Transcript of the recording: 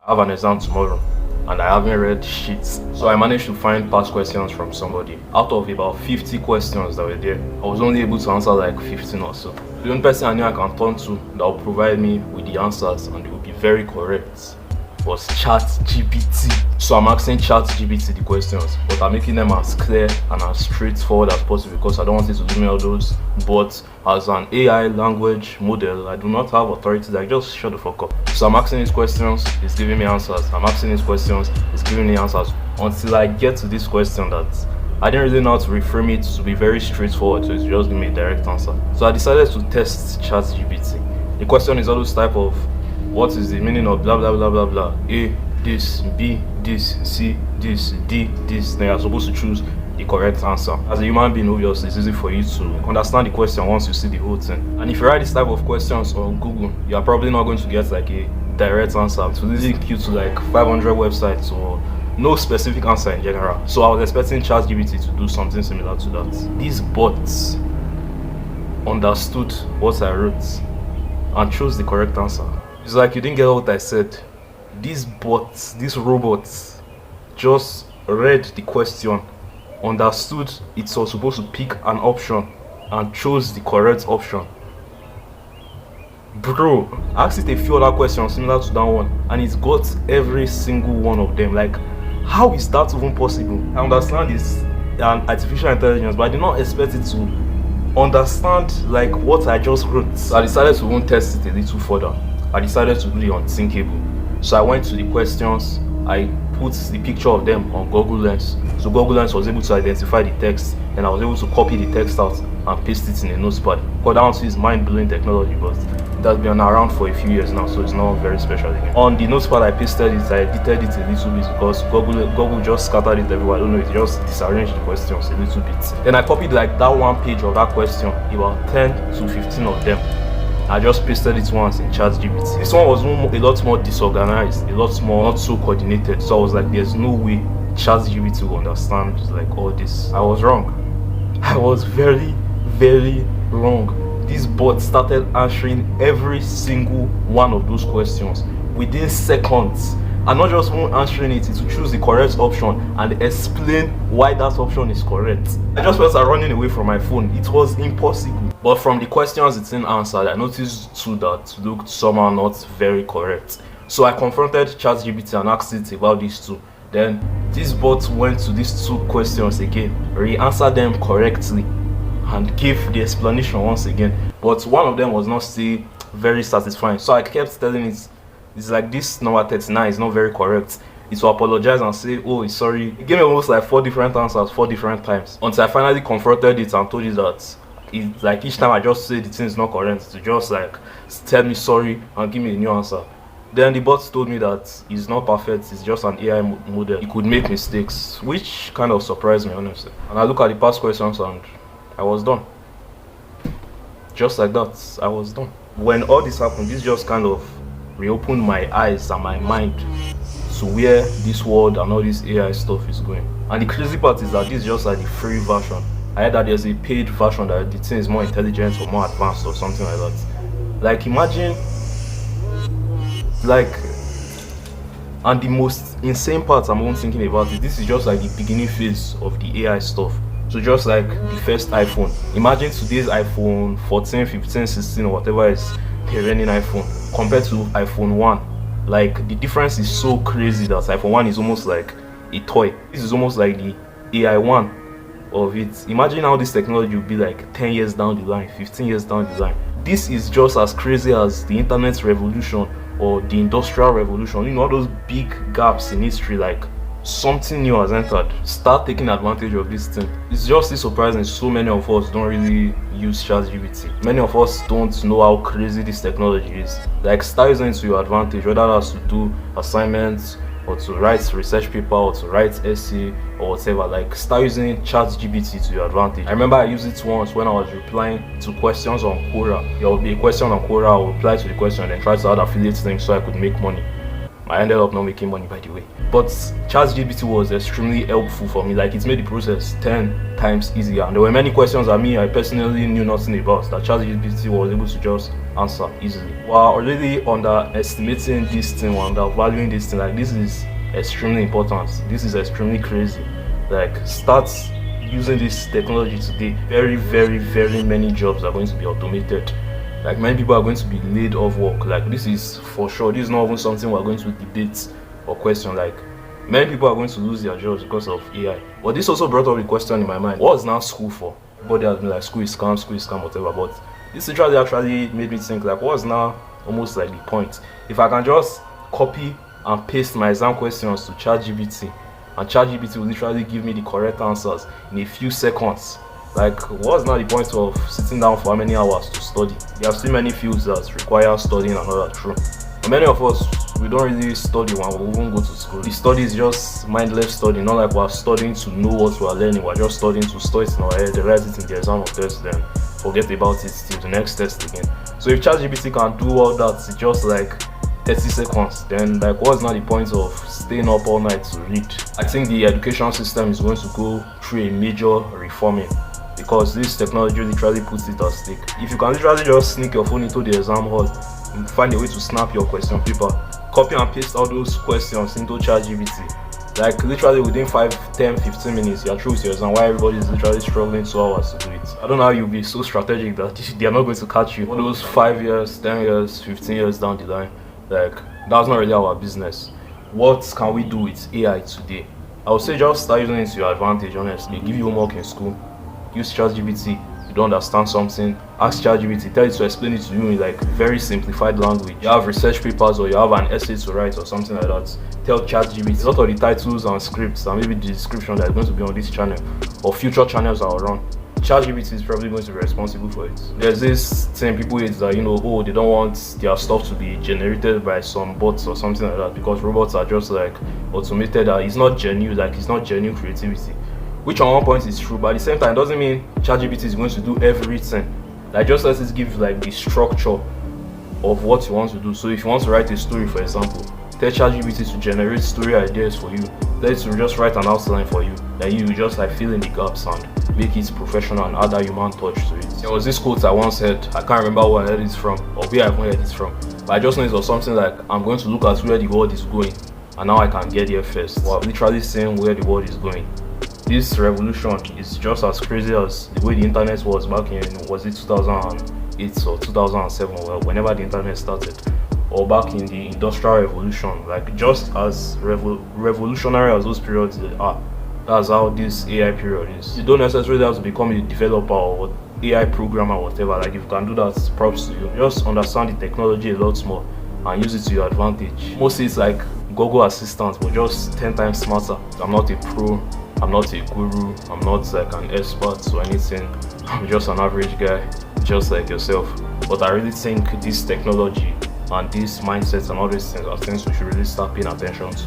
I have an exam tomorrow and I haven't read shit. So I managed to find past questions from somebody. Out of about 50 questions that were there, I was only able to answer like 15 or so. The only person I knew I can turn to that will provide me with the answers and it will be very correct was GPT. So I'm asking GPT the questions, but I'm making them as clear and as straightforward as possible because I don't want it to give me all those. But as an AI language model, I do not have authority. Like, just shut the fuck up. So I'm asking these questions, it's giving me answers. I'm asking these questions, it's giving me answers until I get to this question that I didn't really know how to reframe it to be very straightforward, so it's just giving me a direct answer. So I decided to test ChatGPT. The question is always type of what is the meaning of blah blah blah blah blah. A this, B this, C this, D this. Then you're supposed to choose the correct answer. As a human being, obviously it's easy for you to understand the question once you see the whole thing. And if you write this type of questions on Google, you're probably not going to get like a direct answer. To link you to like 500 websites or no specific answer in general. So I was expecting ChatGPT to do something similar to that. These bots understood what I wrote and chose the correct answer. It's like you didn't get what I said. These bots, these robots, just read the question, understood it was supposed to pick an option, and chose the correct option. Bro, I asked it a few other questions similar to that one, and it got every single one of them. Like, how is that even possible? I understand it's an artificial intelligence, but I did not expect it to understand like what I just wrote. So I decided to even test it a little further. I decided to do the unthinkable. So I went to the questions, I put the picture of them on Google Lens. So Google Lens was able to identify the text, and I was able to copy the text out and paste it in a notepad. Because that one is mind-blowing technology, but it has been around for a few years now, so it's not very special again. On the notepad I pasted it, I edited it a little bit because Google just scattered it everywhere. I don't know, it just disarranged the questions a little bit. Then I copied like that one page of that question, about 10 to 15 of them. I just pasted it once in ChatGPT. This one was a lot more disorganized, a lot more not so coordinated. So I was like, there's no way ChatGPT will understand like all this. I was wrong. I was very, very wrong. This bot started answering every single one of those questions within seconds. And not just answering it, to choose the correct option and explain why that option is correct. I just felt like running away from my phone. It was impossible. But from the questions it didn't answer, I noticed two that looked somehow not very correct. So I confronted ChatGPT and asked it about these two. Then this bot went to these two questions again, re-answered them correctly, and gave the explanation once again. But one of them was not still very satisfying. So I kept telling it, it's like this number 39 is not very correct. It will apologize and say, oh, it's sorry. It gave me almost like 4 different answers 4 different times until I finally confronted it and told it that it's like each time I just say the thing is not correct, to just like tell me sorry and give me a new answer. Then the bot told me that it's not perfect, it's just an AI model. It could make mistakes, which kind of surprised me honestly. And I look at the past questions and I was done. Just like that, I was done. When all this happened, this just kind of reopened my eyes and my mind to where this world and all this AI stuff is going. And the crazy part is that this is just like the free version. I heard that there's a paid version that the thing is more intelligent or more advanced or something like that. Like, imagine, like, and the most insane part I'm even thinking about is this is just like the beginning phase of the AI stuff. So just like the first iPhone. Imagine today's iPhone 14, 15, 16 or whatever is a running iPhone compared to iPhone 1. Like, the difference is so crazy that iPhone 1 is almost like a toy. This is almost like the AI 1 of it. Imagine how this technology will be like 10 years down the line, 15 years down the line. This is just as crazy as the internet revolution or the industrial revolution. You know, all those big gaps in history, like something new has entered. Start taking advantage of this thing. It's just surprising so many of us don't really use ChatGPT. Many of us don't know how crazy this technology is. Like, start using it to your advantage, whether that's to do assignments or to write research paper or to write essay or whatever. Like, start using ChatGPT to your advantage. I remember I used it once when I was replying to questions on Quora. There will be a question on Quora, I will reply to the question and then try to add affiliate links so I could make money. I ended up not making money, by the way. But ChatGPT was extremely helpful for me. Like, it made the process 10 times easier. And there were many questions that I personally knew nothing about that ChatGPT was able to just answer easily. We're already underestimating this thing, we're undervaluing this thing. Like, this is extremely important. This is extremely crazy. Like, start using this technology today. Very, very, very many jobs are going to be automated. Like, many people are going to be laid off work. Like, this is for sure. This is not even something we're going to debate or question. Like, many people are going to lose their jobs because of AI. But this also brought up a question in my mind. What is now school for? Everybody has been like, school is scam, whatever. But this literally actually made me think, like, what's now almost like the point? If I can just copy and paste my exam questions to ChatGPT, and ChatGPT will literally give me the correct answers in a few seconds. Like, what's now the point of sitting down for how many hours to study? There are still many fields that require studying and all that, true. But many of us, we don't really study when we even go to school. The study is just mindless studying, not like we're studying to know what we're learning. We're just studying to store it in our head, write it in the exam or test, then forget about it till the next test again. So if ChatGPT can do all that in just like 30 seconds, then like, what's not the point of staying up all night to read? I think the education system is going to go through a major reforming, because this technology literally puts it at stake. If you can literally just sneak your phone into the exam hall and find a way to snap your question paper, copy and paste all those questions into ChatGPT, like literally within 5, 10, 15 minutes you're through with your exam, while everybody is literally struggling 2 hours to do it. I don't know how you'll be so strategic that they're not going to catch you all those 5 years, 10 years, 15 years down the line. Like, that's not really our business. What can we do with AI today? I would say just start using it to your advantage, honestly. Give you homework in school, use ChatGPT. You don't understand something, ask ChatGPT, tell it to explain it to you in like very simplified language. You have research papers or you have an essay to write or something like that, tell ChatGPT a lot of the titles and scripts and maybe the description that is going to be on this channel or future channels that will run. ChatGPT is probably going to be responsible for it. There's this thing people hate that, oh, they don't want their stuff to be generated by some bots or something like that, because robots are just like automated. It's not genuine, like it's not genuine creativity, which on one point is true, but at the same time it doesn't mean ChatGPT is going to do everything. Like, just let it give like the structure of what you want to do. So if you want to write a story, for example, tell ChatGPT to generate story ideas for you. Tell it to just write an outline for you, that you just like fill in the gaps and make it professional and add a human touch to it. There was this quote I once heard, I can't remember where I heard it from or where I even heard it from, but I just know it was something like, I'm going to look at where the world is going and now I can get there first. Well, literally saying where the world is going. This revolution is just as crazy as the way the internet was back in, was it 2008 or 2007, or whenever the internet started, or back in the industrial revolution. Like, just as revolutionary as those periods are, that's how this AI period is. You don't necessarily have to become a developer or AI programmer or whatever. Like, if you can do that, props to you. Just understand the technology a lot more and use it to your advantage. Mostly it's like Google Assistant, but just 10 times smarter. I'm not a pro, I'm not a guru, I'm not like an expert or anything. I'm just an average guy, just like yourself. But I really think this technology and these mindsets and all these things are things we should really start paying attention to.